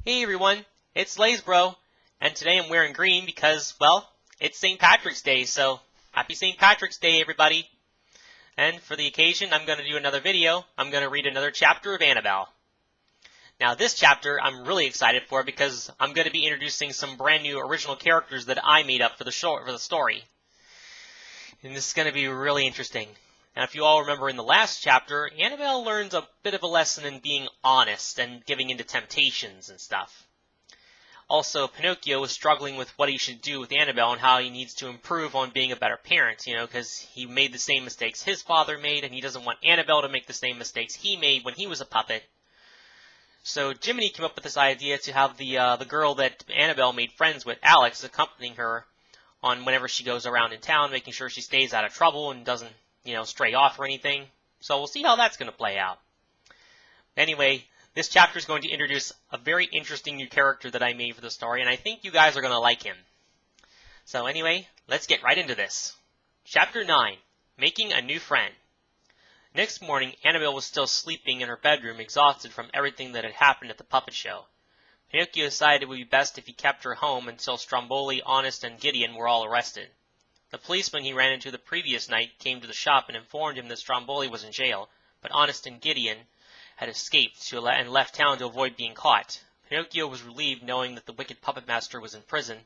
Hey everyone, it's Lazbro, and today I'm wearing green because, well, it's St. Patrick's Day, so happy St. Patrick's Day everybody. And for the occasion, I'm going to do another video. I'm going to read another chapter of Annabelle. Now this chapter I'm really excited for because I'm going to be introducing some brand new original characters that I made up for the story. And this is going to be really interesting. Now if you all remember in the last chapter, Annabelle learns a bit of a lesson in being honest and giving into temptations and stuff. Also, Pinocchio was struggling with what he should do with Annabelle and how he needs to improve on being a better parent, because he made the same mistakes his father made and he doesn't want Annabelle to make the same mistakes he made when he was a puppet. So Jiminy came up with this idea to have the girl that Annabelle made friends with, Alex, accompanying her on whenever she goes around in town, making sure she stays out of trouble and doesn't stray off or anything. So we'll see how that's going to play out. Anyway, this chapter is going to introduce a very interesting new character that I made for the story, and I think you guys are going to like him. So anyway, let's get right into this. Chapter 9, Making a New Friend. Next morning, Annabelle was still sleeping in her bedroom, exhausted from everything that had happened at the puppet show. Pinocchio decided it would be best if he kept her home until Stromboli, Honest, and Gideon were all arrested. The policeman he ran into the previous night came to the shop and informed him that Stromboli was in jail, but Honest and Gideon had escaped and left town to avoid being caught. Pinocchio was relieved knowing that the wicked puppet master was in prison,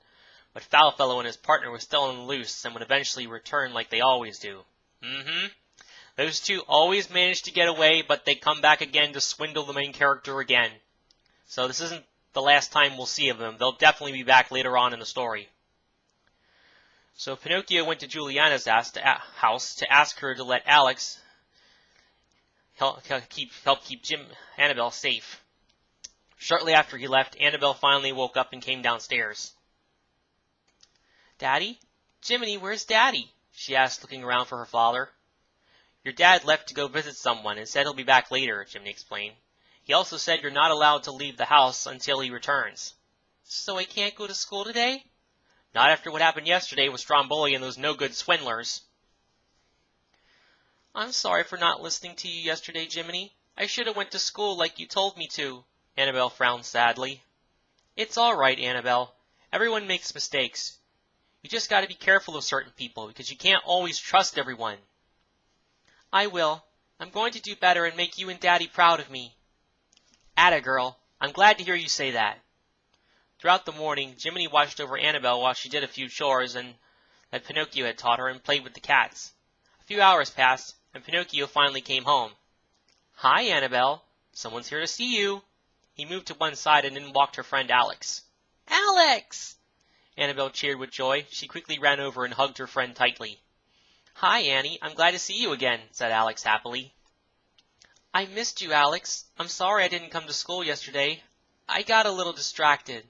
but Foulfellow and his partner were still on the loose and would eventually return like they always do. Those two always manage to get away, but they come back again to swindle the main character again. So this isn't the last time we'll see of them. They'll definitely be back later on in the story. So Pinocchio went to Juliana's house to ask her to let Alex help keep Annabelle safe. Shortly after he left, Annabelle finally woke up and came downstairs. "Daddy? Jiminy, where's Daddy?" she asked, looking around for her father. "Your dad left to go visit someone and said he'll be back later," Jiminy explained. "He also said you're not allowed to leave the house until he returns." "So I can't go to school today?" "Not after what happened yesterday with Stromboli and those no-good swindlers." "I'm sorry for not listening to you yesterday, Jiminy. I should have went to school like you told me to." Annabelle frowned sadly. "It's all right, Annabelle. Everyone makes mistakes. You just got to be careful of certain people because you can't always trust everyone." "I will. I'm going to do better and make you and Daddy proud of me." "Atta girl. I'm glad to hear you say that." Throughout the morning, Jiminy watched over Annabelle while she did a few chores that Pinocchio had taught her and played with the cats. A few hours passed, and Pinocchio finally came home. "Hi, Annabelle. Someone's here to see you." He moved to one side and in walked her friend Alex. "Alex!" Annabelle cheered with joy. She quickly ran over and hugged her friend tightly. "Hi, Annie. I'm glad to see you again," said Alex happily. "I missed you, Alex. I'm sorry I didn't come to school yesterday. I got a little distracted."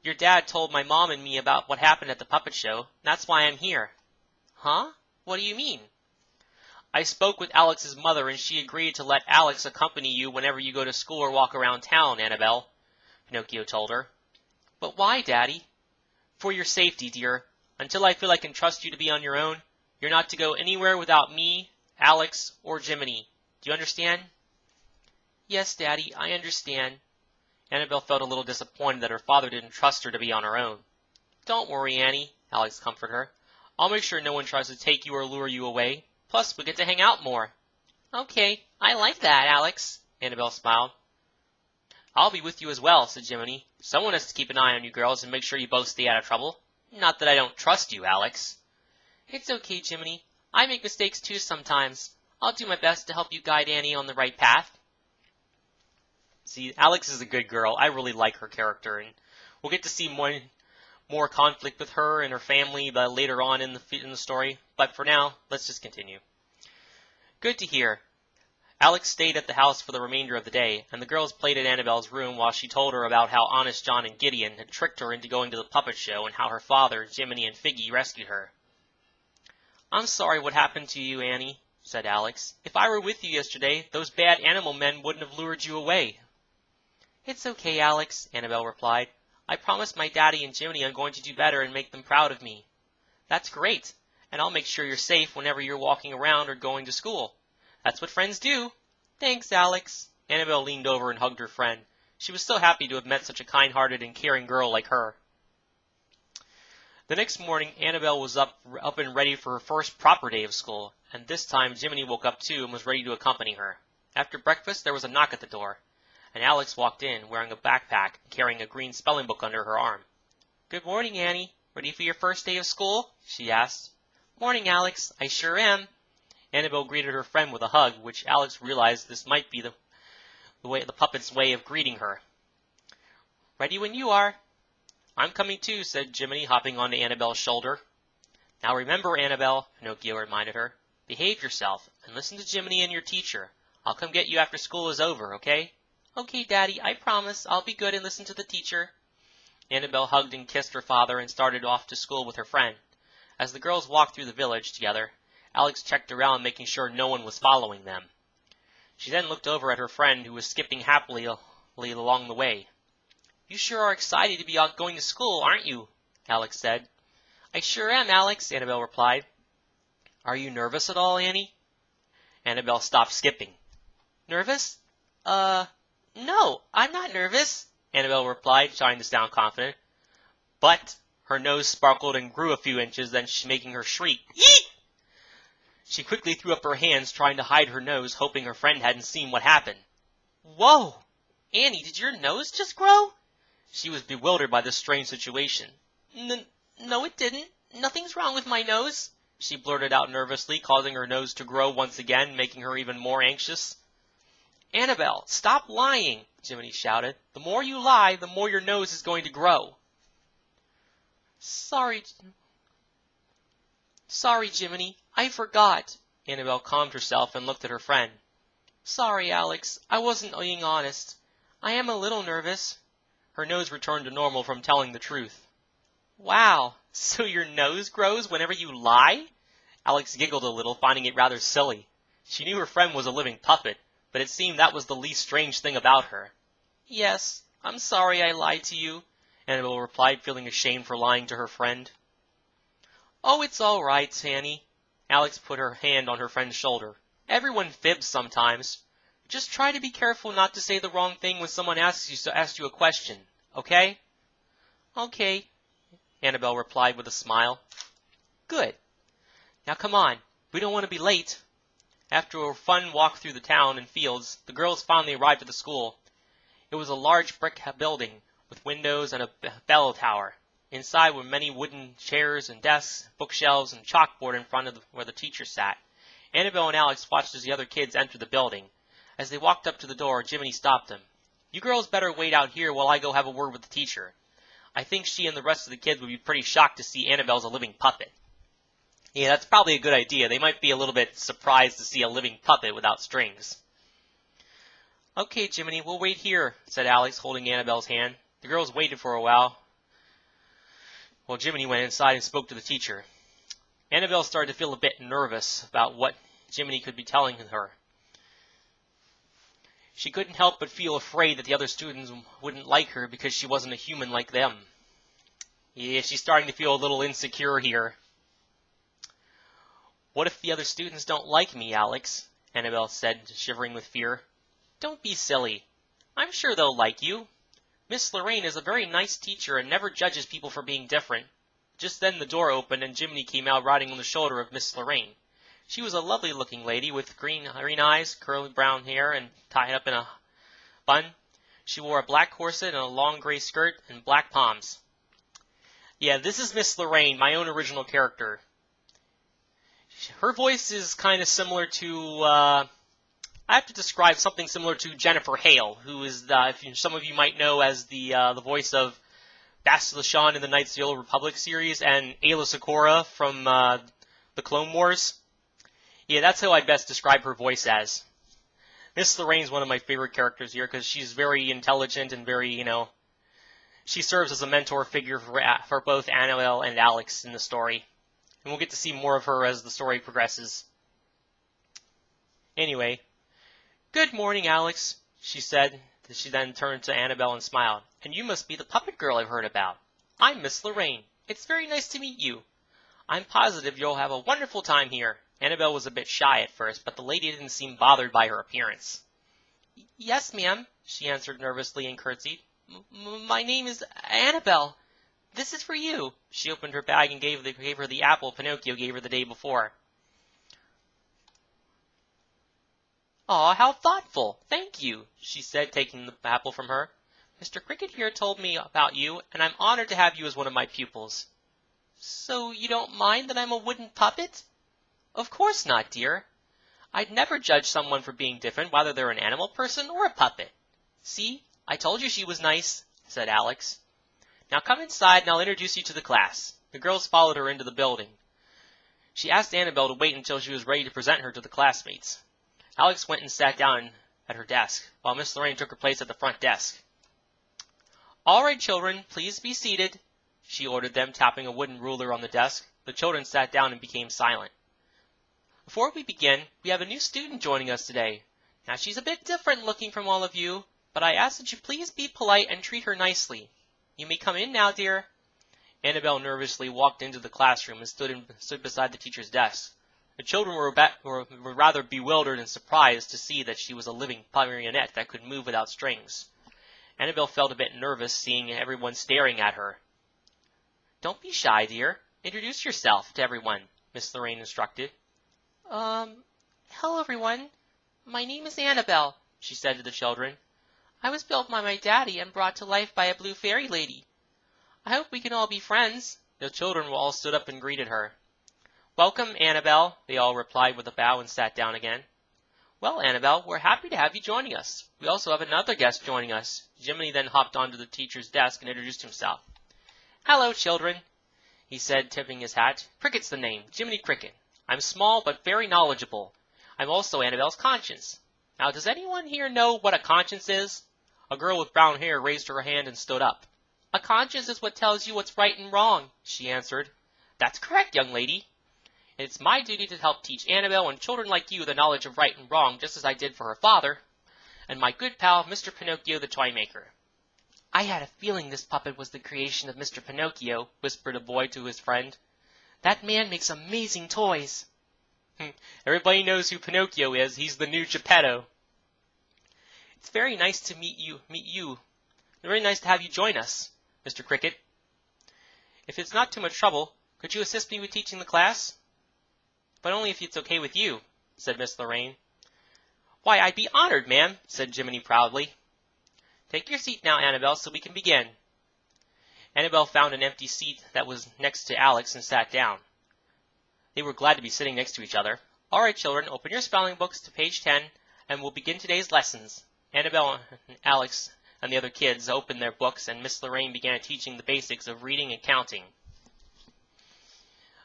"Your dad told my mom and me about what happened at the puppet show. That's why I'm here." "Huh? What do you mean?" "I spoke with Alex's mother and she agreed to let Alex accompany you whenever you go to school or walk around town, Annabelle," Pinocchio told her. "But why, Daddy?" "For your safety, dear. Until I feel I can trust you to be on your own, you're not to go anywhere without me, Alex, or Jiminy. Do you understand?" "Yes, Daddy, I understand." Annabelle felt a little disappointed that her father didn't trust her to be on her own. "Don't worry, Annie," Alex comforted her. "I'll make sure no one tries to take you or lure you away. Plus, we get to hang out more." "Okay, I like that, Alex," Annabelle smiled. "I'll be with you as well," said Jiminy. "Someone has to keep an eye on you girls and make sure you both stay out of trouble. Not that I don't trust you, Alex." "It's okay, Jiminy. I make mistakes too sometimes. I'll do my best to help you guide Annie on the right path." See, Alex is a good girl. I really like her character, and we'll get to see more conflict with her and her family later on in the story. But for now, let's just continue. Good to hear. Alex stayed at the house for the remainder of the day, and the girls played at Annabelle's room while she told her about how Honest John and Gideon had tricked her into going to the puppet show and how her father, Jiminy, and Figgy rescued her. "I'm sorry what happened to you, Annie," said Alex. "If I were with you yesterday, those bad animal men wouldn't have lured you away." "It's okay, Alex," Annabelle replied. "I promised my Daddy and Jiminy I'm going to do better and make them proud of me." "That's great, and I'll make sure you're safe whenever you're walking around or going to school. That's what friends do." "Thanks, Alex." Annabelle leaned over and hugged her friend. She was so happy to have met such a kind-hearted and caring girl like her. The next morning, Annabelle was up and ready for her first proper day of school, and this time Jiminy woke up too and was ready to accompany her. After breakfast, there was a knock at the door, and Alex walked in, wearing a backpack and carrying a green spelling book under her arm. "Good morning, Annie. Ready for your first day of school?" she asked. "Morning, Alex. I sure am." Annabelle greeted her friend with a hug, which Alex realized this might be the puppet's way of greeting her. "Ready when you are." "I'm coming too," said Jiminy, hopping onto Annabelle's shoulder. "Now remember, Annabelle," Pinocchio reminded her, "behave yourself and listen to Jiminy and your teacher. I'll come get you after school is over, okay?" "Okay, Daddy, I promise. I'll be good and listen to the teacher." Annabelle hugged and kissed her father and started off to school with her friend. As the girls walked through the village together, Alex checked around, making sure no one was following them. She then looked over at her friend, who was skipping happily along the way. "You sure are excited to be out going to school, aren't you?" Alex said. "I sure am, Alex," Annabelle replied. "Are you nervous at all, Annie?" Annabelle stopped skipping. "Nervous? No, I'm not nervous," Annabelle replied, trying to sound confident. But her nose sparkled and grew a few inches, then making her shriek, "Eek!" She quickly threw up her hands, trying to hide her nose, hoping her friend hadn't seen what happened. "Whoa! Annie, did your nose just grow?" She was bewildered by this strange situation. No, it didn't. Nothing's wrong with my nose," she blurted out nervously, causing her nose to grow once again, making her even more anxious. "Annabelle, stop lying," Jiminy shouted. "The more you lie, the more your nose is going to grow." Sorry, Jiminy. I forgot." Annabelle calmed herself and looked at her friend. "Sorry, Alex. I wasn't being honest. I am a little nervous." Her nose returned to normal from telling the truth. "Wow, so your nose grows whenever you lie?" Alex giggled a little, finding it rather silly. She knew her friend was a living puppet, but it seemed that was the least strange thing about her. "Yes, I'm sorry I lied to you," Annabelle replied, feeling ashamed for lying to her friend. "Oh, it's all right, Annie." Alex put her hand on her friend's shoulder. "Everyone fibs sometimes. Just try to be careful not to say the wrong thing when someone asks you a question, okay?" "Okay," Annabelle replied with a smile. "Good. Now come on. We don't want to be late." After a fun walk through the town and fields, the girls finally arrived at the school. It was a large brick building with windows and a bell tower. Inside were many wooden chairs and desks, bookshelves, and chalkboard in front of where the teacher sat. Annabelle and Alex watched as the other kids entered the building. As they walked up to the door, Jiminy stopped them. "You girls better wait out here while I go have a word with the teacher. I think she and the rest of the kids would be pretty shocked to see Annabelle's a living puppet." Yeah, that's probably a good idea. They might be a little bit surprised to see a living puppet without strings. "Okay, Jiminy, we'll wait here," said Alex, holding Annabelle's hand. The girls waited for a while Jiminy went inside and spoke to the teacher. Annabelle started to feel a bit nervous about what Jiminy could be telling her. She couldn't help but feel afraid that the other students wouldn't like her because she wasn't a human like them. Yeah, she's starting to feel a little insecure here. "What if the other students don't like me, Alex?" Annabelle said, shivering with fear. "Don't be silly. I'm sure they'll like you. Miss Lorraine is a very nice teacher and never judges people for being different." Just then the door opened and Jiminy came out riding on the shoulder of Miss Lorraine. She was a lovely-looking lady with green eyes, curly brown hair, and tied up in a bun. She wore a black corset and a long gray skirt and black palms. Yeah, this is Miss Lorraine, my own original character. Her voice is kind of similar to, I have to describe something similar to Jennifer Hale, who is, some of you might know as the voice of Bastila Shan in the Knights of the Old Republic series, and Ayla Secora from the Clone Wars. Yeah, that's how I'd best describe her voice as. Miss Lorraine's one of my favorite characters here because she's very intelligent and very, she serves as a mentor figure for both Annabelle and Alex in the story. And we'll get to see more of her as the story progresses. Anyway, "Good morning, Alex," she said. She then turned to Annabelle and smiled. "And you must be the puppet girl I've heard about. I'm Miss Lorraine. It's very nice to meet you. I'm positive you'll have a wonderful time here." Annabelle was a bit shy at first, but the lady didn't seem bothered by her appearance. Yes, ma'am, she answered nervously and curtsied. My name is Annabelle. This is for you. She opened her bag and gave her the apple Pinocchio gave her the day before. Aw, how thoughtful! Thank you, she said, taking the apple from her. Mr. Cricket here told me about you, and I'm honored to have you as one of my pupils. So you don't mind that I'm a wooden puppet? Of course not, dear. I'd never judge someone for being different, whether they're an animal person or a puppet. See, I told you she was nice, said Alex. Now come inside and I'll introduce you to the class. The girls followed her into the building. She asked Annabelle to wait until she was ready to present her to the classmates. Alex went and sat down at her desk, while Miss Lorraine took her place at the front desk. All right, children, please be seated, she ordered them, tapping a wooden ruler on the desk. The children sat down and became silent. Before we begin, we have a new student joining us today. Now she's a bit different looking from all of you, but I ask that you please be polite and treat her nicely. You may come in now, dear. Annabelle nervously walked into the classroom and stood beside the teacher's desk. The children were rather bewildered and surprised to see that she was a living marionette that could move without strings. Annabelle felt a bit nervous seeing everyone staring at her. Don't be shy, dear. Introduce yourself to everyone, Miss Lorraine instructed. Hello, everyone. My name is Annabelle, she said to the children. I was built by my daddy and brought to life by a blue fairy lady. I hope we can all be friends. The children all stood up and greeted her. Welcome, Annabelle, they all replied with a bow and sat down again. Well, Annabelle, we're happy to have you joining us. We also have another guest joining us. Jiminy then hopped onto the teacher's desk and introduced himself. Hello, children, he said, tipping his hat. Cricket's the name, Jiminy Cricket. I'm small but very knowledgeable. I'm also Annabelle's conscience. Now, does anyone here know what a conscience is? A girl with brown hair raised her hand and stood up. A conscience is what tells you what's right and wrong, she answered. That's correct, young lady. And it's my duty to help teach Annabelle and children like you the knowledge of right and wrong, just as I did for her father, and my good pal, Mr. Pinocchio the toy maker. I had a feeling this puppet was the creation of Mr. Pinocchio, whispered a boy to his friend. That man makes amazing toys. Everybody knows who Pinocchio is. He's the new Geppetto. It's very nice to meet you. Very nice to have you join us, Mr. Cricket. If it's not too much trouble, could you assist me with teaching the class? But only if it's okay with you, said Miss Lorraine. Why, I'd be honored, ma'am, said Jiminy proudly. Take your seat now, Annabelle, so we can begin. Annabelle found an empty seat that was next to Alex and sat down. They were glad to be sitting next to each other. All right, children, open your spelling books to page 10, and we'll begin today's lessons. Annabelle and Alex and the other kids opened their books, and Miss Lorraine began teaching the basics of reading and counting.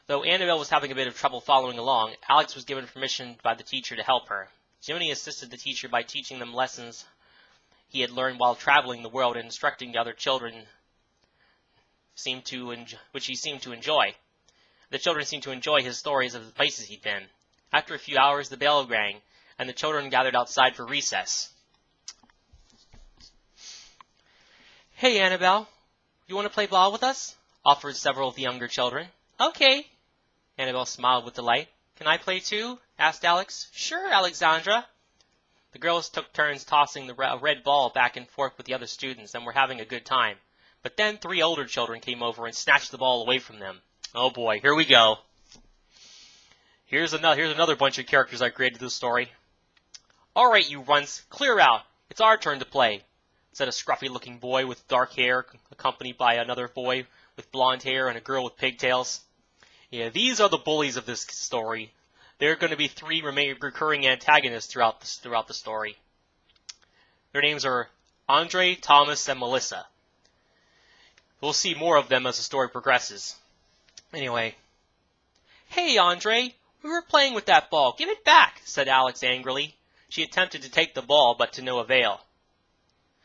Though Annabelle was having a bit of trouble following along, Alex was given permission by the teacher to help her. Jiminy assisted the teacher by teaching them lessons he had learned while traveling the world and instructing the other children, which he seemed to enjoy. The children seemed to enjoy his stories of the places he'd been. After a few hours, the bell rang, and the children gathered outside for recess. Hey, Annabelle, you want to play ball with us? Offered several of the younger children. Okay. Annabelle smiled with delight. Can I play too? Asked Alex. Sure, Alexandra. The girls took turns tossing the red ball back and forth with the other students and were having a good time. But then 3 older children came over and snatched the ball away from them. Oh boy, here we go. Here's another bunch of characters I created this story. All right, you runts, clear out. It's our turn to play, said a scruffy-looking boy with dark hair, accompanied by another boy with blonde hair and a girl with pigtails. Yeah, these are the bullies of this story. There are going to be 3 recurring antagonists throughout the story. Their names are Andre, Thomas, and Melissa. We'll see more of them as the story progresses. Anyway. Hey, Andre, we were playing with that ball. Give it back, said Alex angrily. She attempted to take the ball, but to no avail.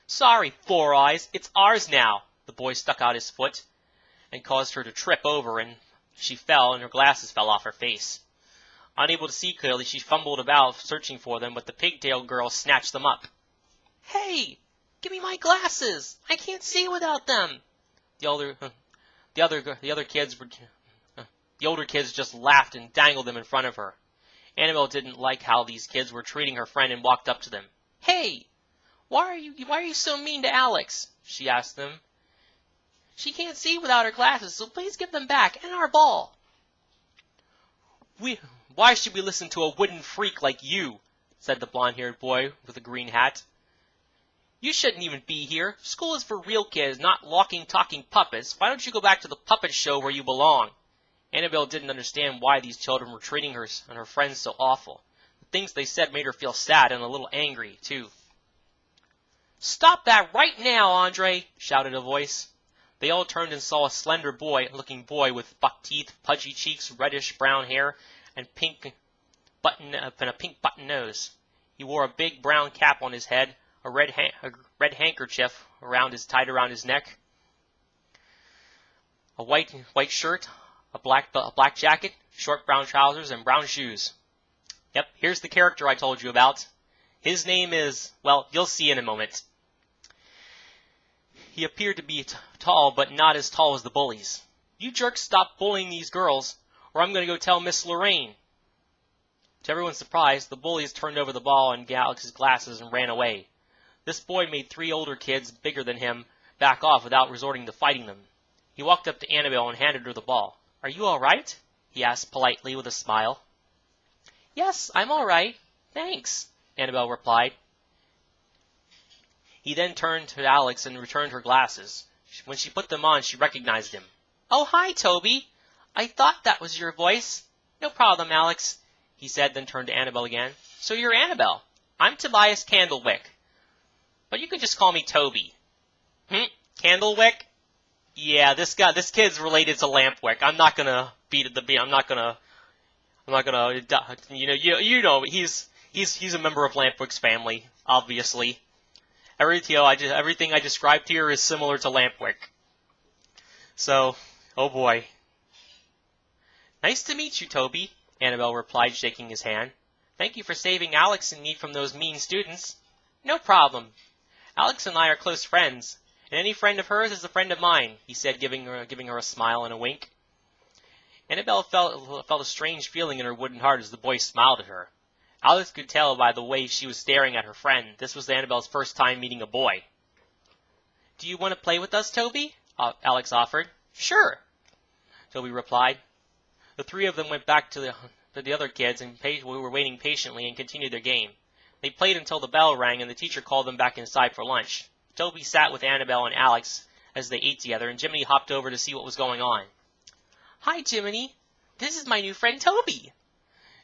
Sorry, Four Eyes, it's ours now. The boy stuck out his foot and caused her to trip over, and she fell, and her glasses fell off her face. Unable to see clearly, she fumbled about, searching for them, but the pigtail girl snatched them up. Hey, give me my glasses! I can't see without them! The older kids just laughed and dangled them in front of her. Annabelle didn't like how these kids were treating her friend and walked up to them. Hey, Why are you so mean to Alex? She asked them. She can't see without her glasses, so please give them back, and our ball. Why should we listen to a wooden freak like you? Said the blonde-haired boy with the green hat. You shouldn't even be here. School is for real kids, not walking, talking puppets. Why don't you go back to the puppet show where you belong? Annabelle didn't understand why these children were treating her and her friends so awful. The things they said made her feel sad and a little angry, too. Stop that right now, Andre! Shouted a voice. They all turned and saw a slender looking boy with buck teeth, pudgy cheeks, reddish-brown hair, and a pink button nose. He wore a big brown cap on his head, a red handkerchief tied around his neck, a white shirt, a black jacket, short brown trousers, and brown shoes. Yep, here's the character I told you about. His name is, well, you'll see in a moment. He appeared to be tall, but not as tall as the bullies. You jerks stop bullying these girls, or I'm going to go tell Miss Lorraine. To everyone's surprise, the bullies turned over the ball and Alex's glasses and ran away. This boy made 3 older kids, bigger than him, back off without resorting to fighting them. He walked up to Annabelle and handed her the ball. Are you all right? He asked politely with a smile. Yes, I'm all right. Thanks, Annabelle replied. He then turned to Alex and returned her glasses. When she put them on, she recognized him. Oh, hi, Toby. I thought that was your voice. No problem, Alex, he said, then turned to Annabelle again. So you're Annabelle. I'm Tobias Candlewick. But you could just call me Toby. Candlewick? Yeah, this kid's related to Lampwick. I'm not gonna beat the beat. I'm not gonna, he's a member of Lampwick's family, obviously. Everything I described here is similar to Lampwick. So, oh boy. Nice to meet you, Toby, Annabelle replied, shaking his hand. Thank you for saving Alex and me from those mean students. No problem. Alex and I are close friends, and any friend of hers is a friend of mine, he said, giving her a smile and a wink. Annabelle felt a strange feeling in her wooden heart as the boy smiled at her. Alex could tell by the way she was staring at her friend. This was Annabelle's first time meeting a boy. Do you want to play with us, Toby? Alex offered. Sure, Toby replied. The 3 of them went back to the other kids who were waiting patiently and continued their game. They played until the bell rang and the teacher called them back inside for lunch. Toby sat with Annabelle and Alex as they ate together, and Jiminy hopped over to see what was going on. Hi, Jiminy. This is my new friend Toby,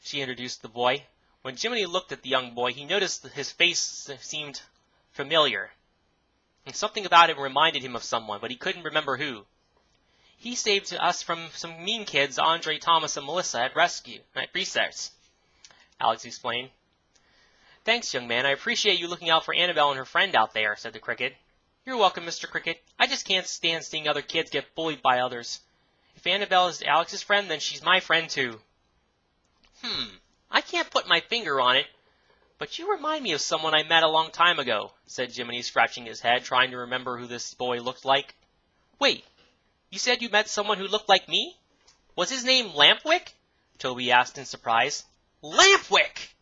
she introduced the boy. When Jiminy looked at the young boy, he noticed that his face seemed familiar. And something about him reminded him of someone, but he couldn't remember who. He saved us from some mean kids, Andre, Thomas, and Melissa, at recess, Alex explained. Thanks, young man. I appreciate you looking out for Annabelle and her friend out there, said the Cricket. You're welcome, Mr. Cricket. I just can't stand seeing other kids get bullied by others. If Annabelle is Alex's friend, then she's my friend, too. I can't put my finger on it, but you remind me of someone I met a long time ago, said Jiminy, scratching his head, trying to remember who this boy looked like. Wait, you said you met someone who looked like me? Was his name Lampwick? Toby asked in surprise. Lampwick!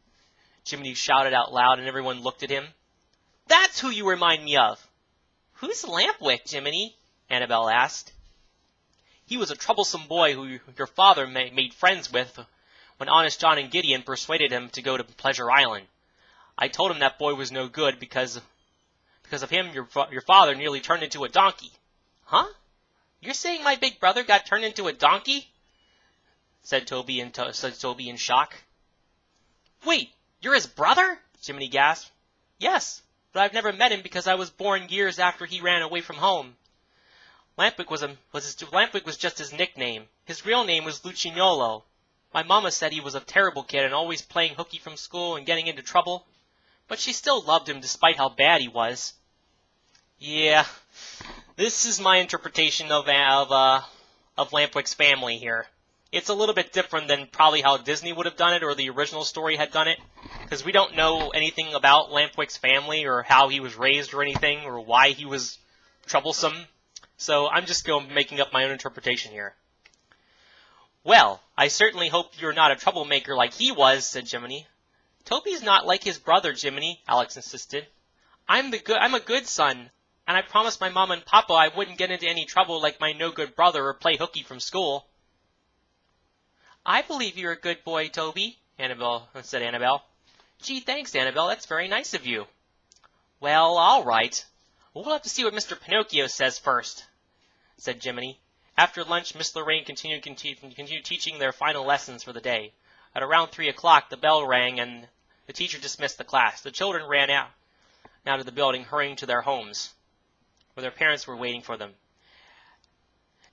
Jiminy shouted out loud, and everyone looked at him. That's who you remind me of. Who's Lampwick, Jiminy? Annabelle asked. He was a troublesome boy who your father made friends with when Honest John and Gideon persuaded him to go to Pleasure Island. I told him that boy was no good because of him your father nearly turned into a donkey. Huh? You're saying my big brother got turned into a donkey? said Toby in shock. Wait, you're his brother? Jiminy gasped. Yes, but I've never met him because I was born years after he ran away from home. Lampwick was just his nickname. His real name was Lucignolo. My mama said he was a terrible kid and always playing hooky from school and getting into trouble, but she still loved him despite how bad he was. Yeah, this is my interpretation of Lampwick's family here. It's a little bit different than probably how Disney would have done it or the original story had done it, because we don't know anything about Lampwick's family or how he was raised or anything or why he was troublesome. So I'm just making up my own interpretation here. Well, I certainly hope you're not a troublemaker like he was, said Jiminy. Toby's not like his brother, Jiminy, Alex insisted. I'm a good son, and I promised my mom and papa I wouldn't get into any trouble like my no-good brother or play hooky from school. I believe you're a good boy, Toby, said Annabelle. Gee, thanks, Annabelle. That's very nice of you. Well, all right. We'll have to see what Mr. Pinocchio says first, said Jiminy. After lunch, Miss Lorraine continued teaching their final lessons for the day. At around 3 o'clock, the bell rang, and the teacher dismissed the class. The children ran out of the building, hurrying to their homes, where their parents were waiting for them.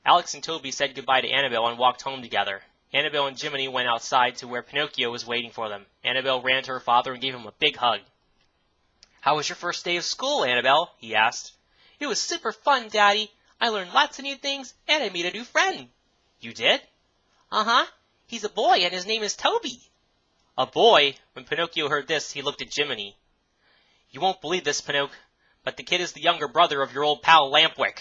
Alex and Toby said goodbye to Annabelle and walked home together. Annabelle and Jiminy went outside to where Pinocchio was waiting for them. Annabelle ran to her father and gave him a big hug. How was your first day of school, Annabelle? He asked. It was super fun, Daddy. I learned lots of new things, and I made a new friend. You did? Uh-huh. He's a boy, and his name is Toby. A boy? When Pinocchio heard this, he looked at Jiminy. You won't believe this, Pinocchio, but the kid is the younger brother of your old pal Lampwick.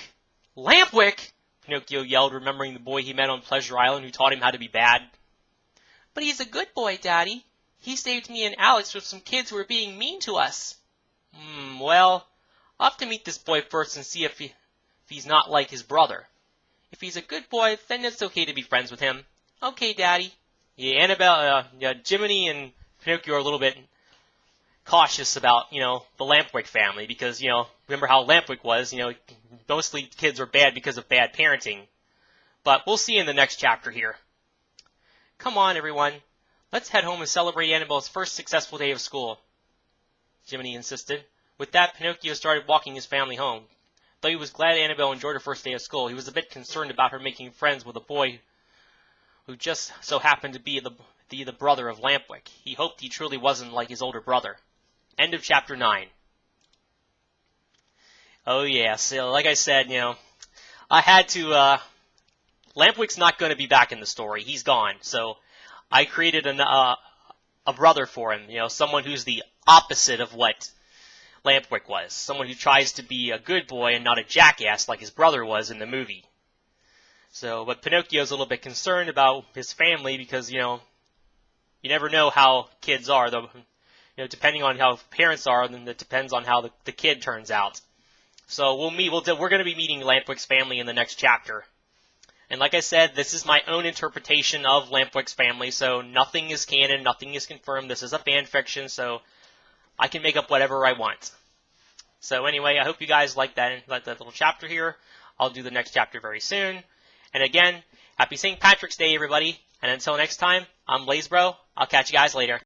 Lampwick? Pinocchio yelled, remembering the boy he met on Pleasure Island who taught him how to be bad. But he's a good boy, Daddy. He saved me and Alex from some kids who were being mean to us. Well, I'll have to meet this boy first and see if he's not like his brother. If he's a good boy, then it's okay to be friends with him. Okay, Daddy. Yeah, Annabelle, Jiminy and Pinocchio are a little bit cautious about, the Lampwick family because, remember how Lampwick was, mostly kids are bad because of bad parenting. But we'll see in the next chapter here. Come on, everyone. Let's head home and celebrate Annabelle's first successful day of school, Jiminy insisted. With that, Pinocchio started walking his family home. Though he was glad Annabelle enjoyed her first day of school, he was a bit concerned about her making friends with a boy who just so happened to be the brother of Lampwick. He hoped he truly wasn't like his older brother. End of chapter 9. Oh yeah, so like I said, I had to, Lampwick's not going to be back in the story. He's gone. So I created a brother for him, someone who's the opposite of what Lampwick was. Someone who tries to be a good boy and not a jackass like his brother was in the movie. So, but Pinocchio's a little bit concerned about his family because, you never know how kids are. Though, depending on how parents are, then it depends on how the kid turns out. So we're going to be meeting Lampwick's family in the next chapter. And like I said, this is my own interpretation of Lampwick's family, so nothing is canon, nothing is confirmed. This is a fan fiction, so I can make up whatever I want. So anyway, I hope you guys like that little chapter here. I'll do the next chapter very soon. And again, happy St. Patrick's Day, everybody. And until next time, I'm Lazbro. I'll catch you guys later.